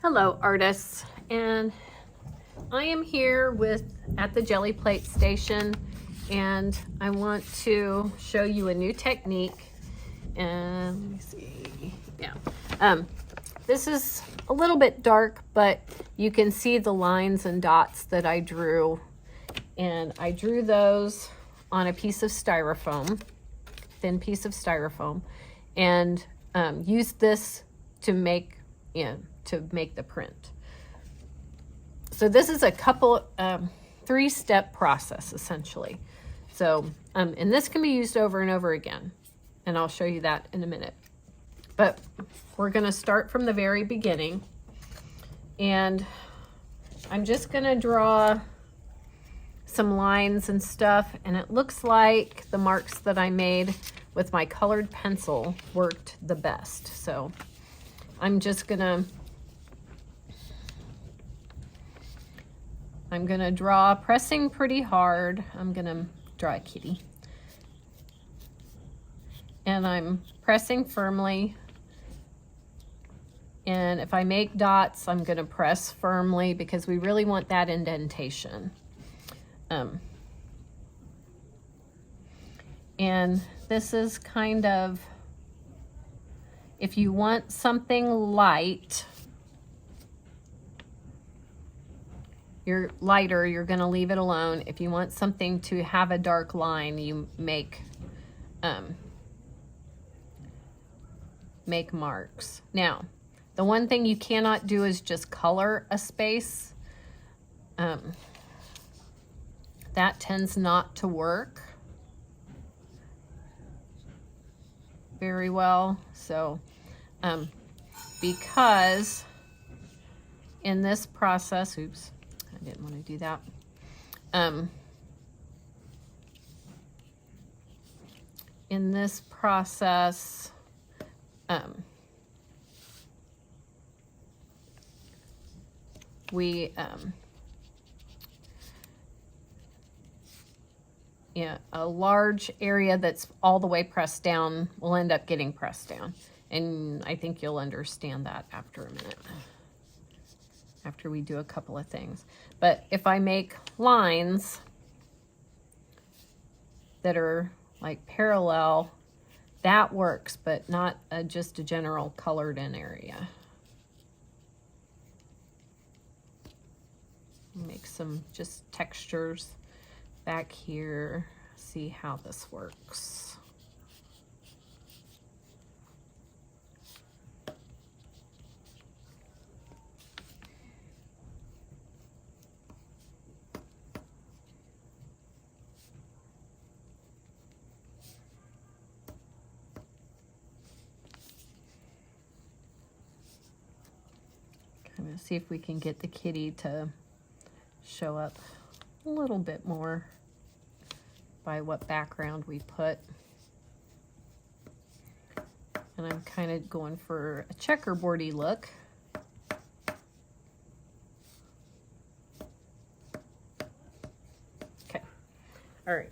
Hello artists, and I am here at the Gelli plate station, and I want to show you a new technique. And let me see, this is a little bit dark, but you can see the lines and dots that I drew, and I drew those on a piece of styrofoam, thin piece of styrofoam, and used this to make the print. So this is a three-step process essentially. So and this can be used over and over again, and I'll show you that in a minute. But we're going to start from the very beginning, and I'm just going to draw some lines and stuff, and it looks like the marks that I made with my colored pencil worked the best. So I'm gonna draw, pressing pretty hard. I'm gonna draw a kitty. And I'm pressing firmly. And if I make dots, I'm gonna press firmly because we really want that indentation. And this is kind of, if you want something light, you're going to leave it alone. If you want something to have a dark line, you make marks. Now, the one thing you cannot do is just color a space. That tends not to work very well. So because in this process, oops, I didn't want to do that. In this process, a large area that's all the way pressed down will end up getting pressed down. And I think you'll understand that after a minute, after we do a couple of things. But if I make lines that are like parallel, that works, but not just a general colored in area. Make some just textures back here, see how this works. I'm going to see if we can get the kitty to show up a little bit more by what background we put. And I'm kind of going for a checkerboardy look. Okay, all right.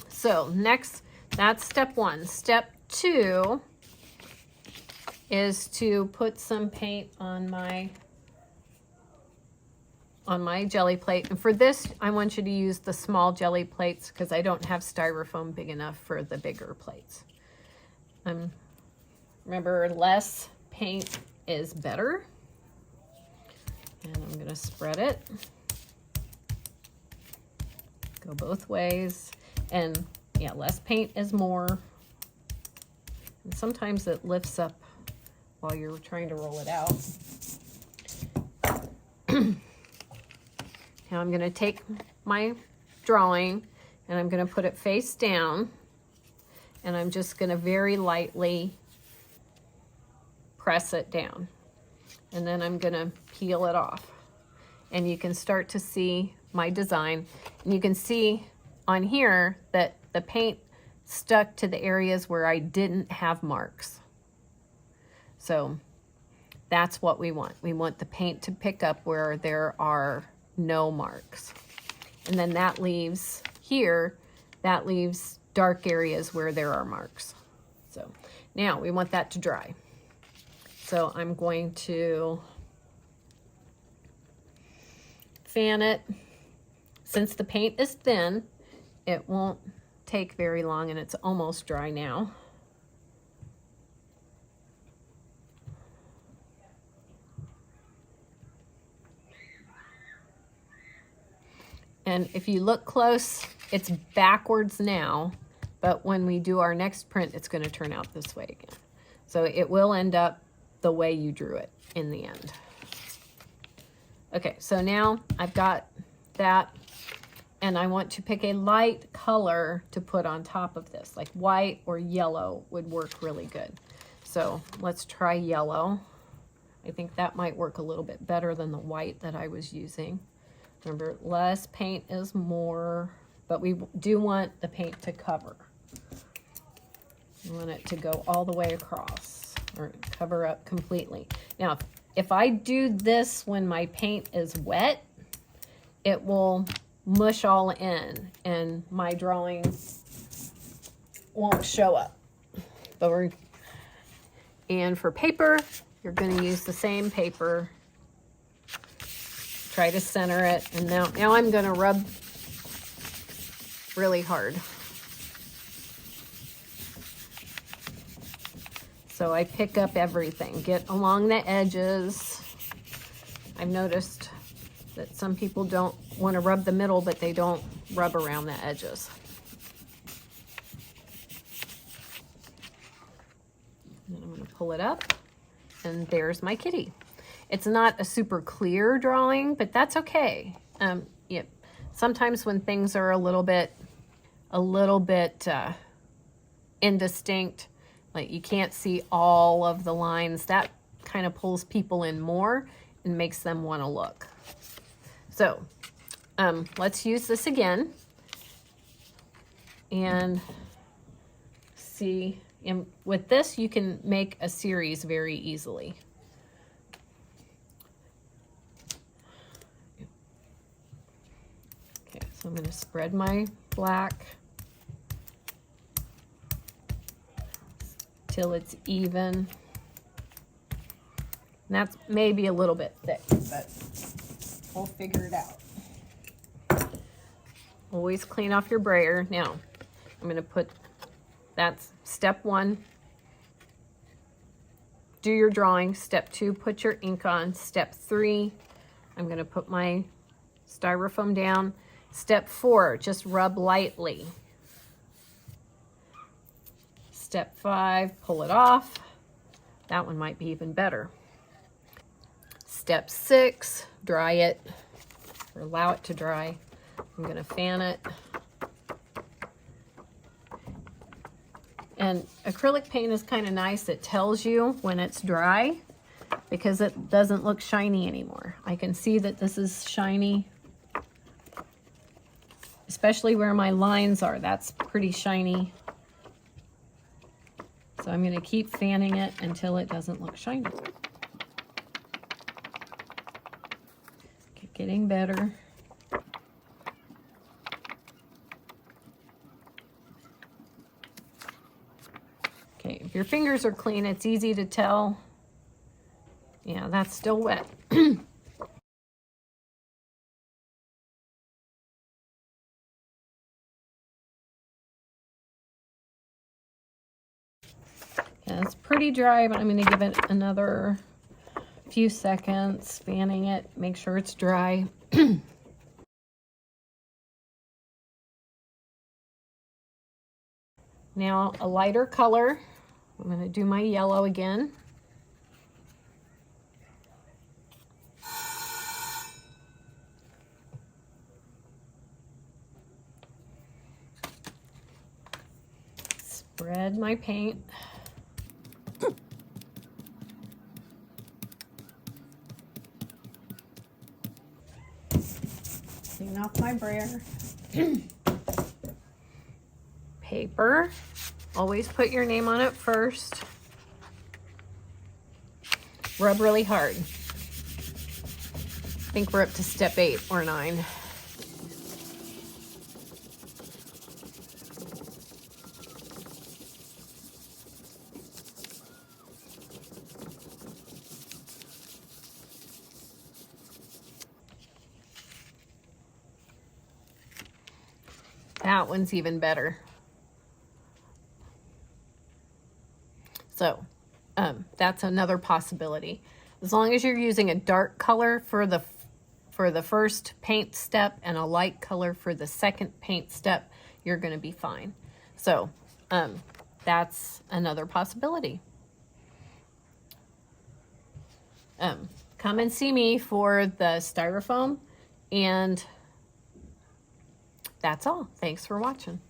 So next, that's step one. Step two is to put some paint on my Gelli plate. And for this, I want you to use the small Gelli plates because I don't have styrofoam big enough for the bigger plates. Remember, less paint is better. And I'm going to spread it. Go both ways. And yeah, less paint is more. And sometimes it lifts up while you're trying to roll it out. Now I'm going to take my drawing and I'm going to put it face down, and I'm just going to very lightly press it down, and then I'm going to peel it off. And you can start to see my design, and you can see on here that the paint stuck to the areas where I didn't have marks. So that's what we want. We want the paint to pick up where there are no marks. And then that leaves here, that leaves dark areas where there are marks. So now we want that to dry. So I'm going to fan it. Since the paint is thin, it won't take very long, and it's almost dry now. And if you look close, it's backwards now, but when we do our next print, it's going to turn out this way again. So it will end up the way you drew it in the end. Okay, so now I've got that, and I want to pick a light color to put on top of this, like white or yellow would work really good. So let's try yellow. I think that might work a little bit better than the white that I was using. Remember, less paint is more, but we do want the paint to cover. We want it to go all the way across, or cover up completely. Now, if I do this when my paint is wet, it will mush all in and my drawing won't show up. But and for paper, you're going to use the same paper. Try to center it, and now I'm going to rub really hard. So I pick up everything, get along the edges. I've noticed that some people don't want to rub the middle, but they don't rub around the edges. And I'm going to pull it up, and there's my kitty. It's not a super clear drawing, but that's okay. Yeah, sometimes when things are a little bit indistinct, like you can't see all of the lines, that kind of pulls people in more and makes them want to look. So let's use this again and see. And with this, you can make a series very easily. Okay, so I'm going to spread my black till it's even. And that's maybe a little bit thick, but we'll figure it out. Always clean off your brayer. Now, I'm going to put, that's step 1. Do your drawing. Step 2, put your ink on. Step 3, I'm going to put my styrofoam down. Step 4, just rub lightly. Step 5, pull it off. That one might be even better. Step 6, dry it, or allow it to dry. I'm going to fan it. And acrylic paint is kind of nice. It tells you when it's dry because it doesn't look shiny anymore. I can see that this is shiny, especially where my lines are. That's pretty shiny. So I'm going to keep fanning it until it doesn't look shiny. Getting better. Okay, if your fingers are clean, it's easy to tell. Yeah, that's still wet. Okay, it's pretty dry, but I'm going to give it another few seconds, fanning it, make sure it's dry. Now a lighter color. I'm going to do my yellow again. Spread my paint. Clean off my brayer. Paper. Always put your name on it first. Rub really hard. I think we're up to step 8 or 9. That one's even better. So that's another possibility. As long as you're using a dark color for the first paint step and a light color for the second paint step, you're going to be fine. So that's another possibility. Come and see me for the Styrofoam, and that's all. Thanks for watching.